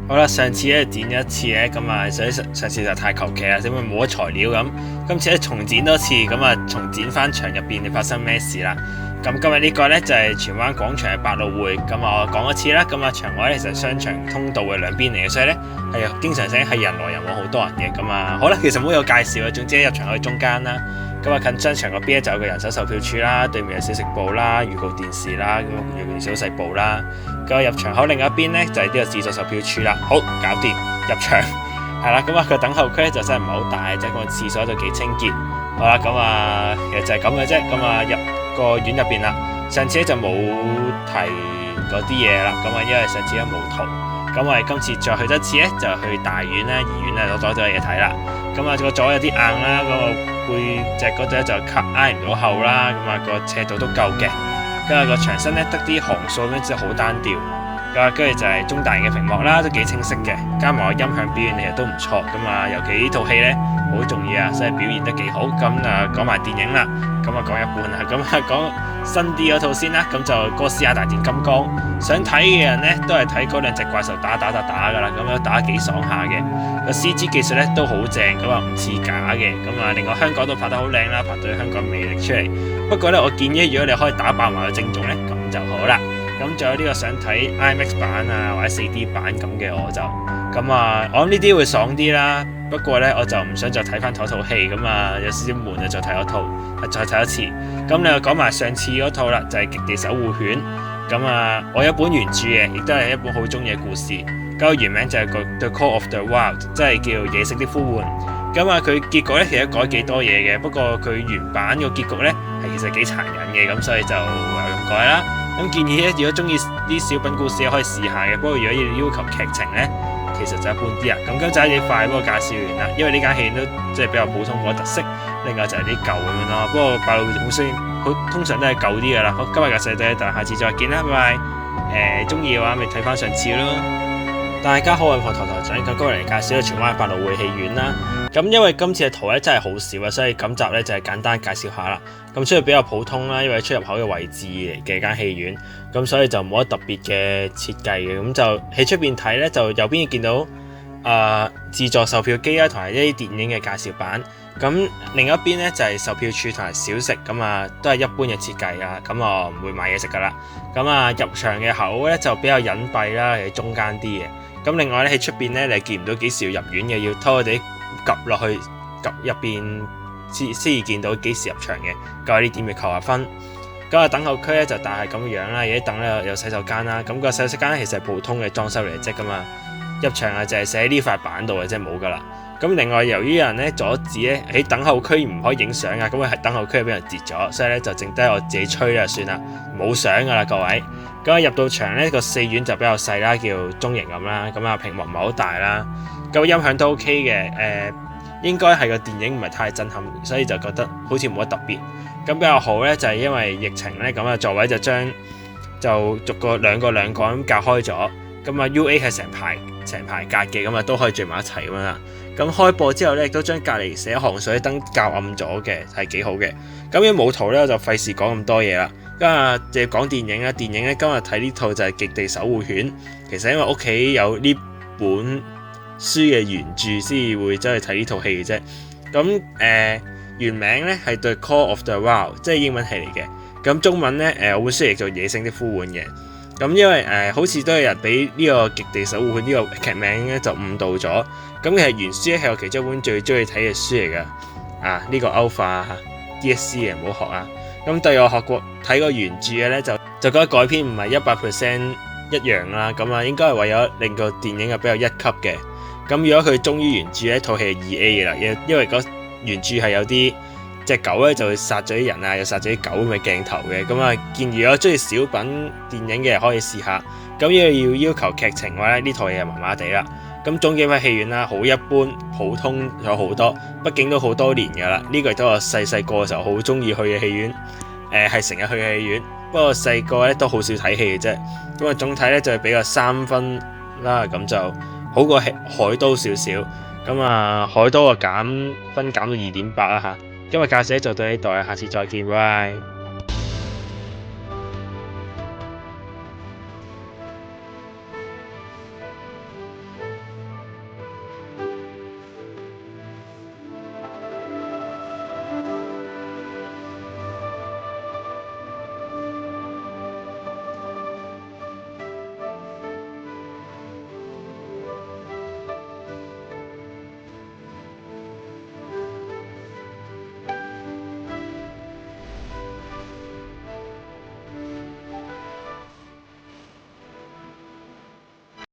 好啦，上次咧剪咗一次咧，咁啊，上次就太求其啦，點解冇咗材料咁？今次咧重剪多次，咁啊重剪翻場入邊發生咩事啦？咁今日呢個咧就係荃灣廣場嘅百老匯，咁我講一次啦。咁啊場外咧就係商場通道嘅兩邊嚟嘅，所以咧係經常性係人來人往，好多人嘅。咁啊好啦，其實冇有介紹啊，總之入場去中間啦。咁啊近商場嗰邊咧就有個人手售票處啦，對面有小食部啦、預告電視啦、咁啊預告電視好細部啦。咁入場口另一邊咧就係呢個自助售票處啦。好，搞掂入場係啦。咁啊個等候區咧就真係唔係好大啫，個廁所就幾清潔。好啦，咁啊其實就係咁嘅啫。咁啊入個院入邊啦，上次咧就冇提嗰啲嘢啦。咁啊因為上次咧冇圖，咁我哋今次再去多次咧就去大院啦、二院啦攞咗嘢睇啦。咁啊個座有啲硬啦，咁個背脊嗰度咧就挨唔到後啦，咁啊個斜度都夠嘅。跟住個牆身咧得啲行數咧真係好單調。跟住就係中大型嘅屏幕啦，都幾清晰嘅，加埋個音響表現其實都唔錯。咁啊尤其呢套戲咧好重要啊，所以表現得幾好。咁啊講埋電影啦，咁啊講一半啦，咁啊講新啲嗰套先啦。咁就哥斯拉大戰金剛，想睇嘅人咧都係睇嗰兩隻怪獸打噶啦，咁樣打得幾爽下嘅。個 CG 技術咧都好正，咁啊唔似假嘅。咁啊另外香港都拍得好靚啦，拍到香港魅力出嚟。不過咧我建議如果你可以打爆埋個正種咧，咁就好啦。咁仲有呢個想睇 IMAX 版啊或者 4D 版咁嘅我就咁啊，我諗呢啲會爽啲啦。不過呢，我就唔想再睇翻同一套戲，咁啊有少少悶啊，再睇一套，再睇一次。咁你又講埋上次嗰套啦，就係《極地守護犬》。咁啊，我有本原著嘅，亦都係一本好中意嘅故事。咁個原名就係個 The Call of the Wild，即係叫野性的呼喚。咁啊，佢結局呢，其實改幾多嘢嘅，不過佢原版個結局呢，係其實幾殘忍嘅，咁所以就唯有咁改啦。咁建議咧，如果中意啲小品故事可以試下嘅。不過如果要求劇情咧，其實就一般啲啊。咁今集要快幫我介紹完啦，因為呢間戲都即係比較普通冇特色。另外就係啲舊咁樣咯。不過百老匯雖然通常都係舊啲噶啦。好，今日嘅細仔，但下次再見啦，拜拜。中意嘅話咪睇翻上次咯。大家好，我係頭長，咁今日嚟介紹荃灣百老匯戲院啦。咁因為今次嘅圖咧真係好少啊，所以今集咧就係簡單介紹下啦。咁雖然比較普通啦，因為出入口嘅位置嚟嘅間戲院，咁所以就冇乜特別嘅設計嘅。咁就喺出邊睇咧，就右邊見到自助售票機啦，同埋一啲電影嘅介紹版。咁另一邊咧就係售票處同埋小食，咁啊都係一般嘅設計啊。咁我唔會買嘢食噶啦。咁啊入場嘅口咧就比較隱蔽啦，喺中間啲嘅。咁另外咧喺出邊咧你見唔到幾時要入院嘅，要拖佢哋及落去及入邊先至見到幾時入場嘅。咁呢點要扣下分。咁啊等候區咧就大係咁樣啦，有啲凳咧有洗手間啦。咁個洗手間咧其實係普通嘅裝修嚟嘅啫噶嘛。入場啊就係寫喺呢塊板度嘅啫，冇噶啦。咁另外由於有人咧阻止咧喺等候區唔可以影相啊，咁啊喺等候區俾人截咗，所以咧就剩低我自己吹啦算啦，冇相噶啦各位。咁入到場咧個四院就比較細啦，叫中型咁啦。咁啊屏幕唔係好大啦，咁音響都 OK 嘅。應該係個電影唔係太震撼，所以就覺得好似冇乜特別。咁比較好咧就係因為疫情咧，咁啊座位就逐個兩個咁隔開咗。咁啊 UA 係成排隔嘅，咁啊都可以聚埋一齊咁樣啦。咁開播之後咧，亦都將隔離寫行水燈較暗咗嘅，係幾好嘅。咁要冇圖咧，我就費事講咁多嘢啦。咁啊，就講電影啦。電影咧今日睇呢套就係《極地守護犬》。其實因為屋企有呢本書嘅原著，先會走去睇呢套戲嘅啫。咁原名咧係《The Call of the Wild》，即係英文戲嚟嘅。咁中文咧我會譯做《野性的呼喚》嘅。咁因為好似都有人俾呢個《極地守護犬》呢個劇名咧就誤導咗。咁其實原書咧係我其中一本最中意睇嘅書嚟噶。呢個 Alpha DSC 嘅唔好學啊。咁對我學過睇過原著嘅咧就覺得改編唔係100%一樣啦。咁啊應該係為咗令個電影比較一級嘅。咁如果佢忠於原著咧，套戲係 2A 嘅啦，因為嗰原著係有啲隻狗咧就會殺咗啲人啊，又殺咗啲狗咁嘅鏡頭嘅。咁啊建議我中意小品電影嘅可以試下。咁要求劇情嘅話咧，呢套嘢就麻麻地啦。咁總結翻戲院啦，好一般，普通咗好多。畢竟都好多年㗎啦，呢個亦都係我細個嘅時候好中意去嘅戲院，係成日去嘅戲院。不過細個咧都好少睇戲嘅啫。咁啊總體咧就係俾個3分啦，咁就好過海都少少。咁啊海都減分減到2.8啦嚇。今日介紹就到呢度啦，下次再見，拜拜。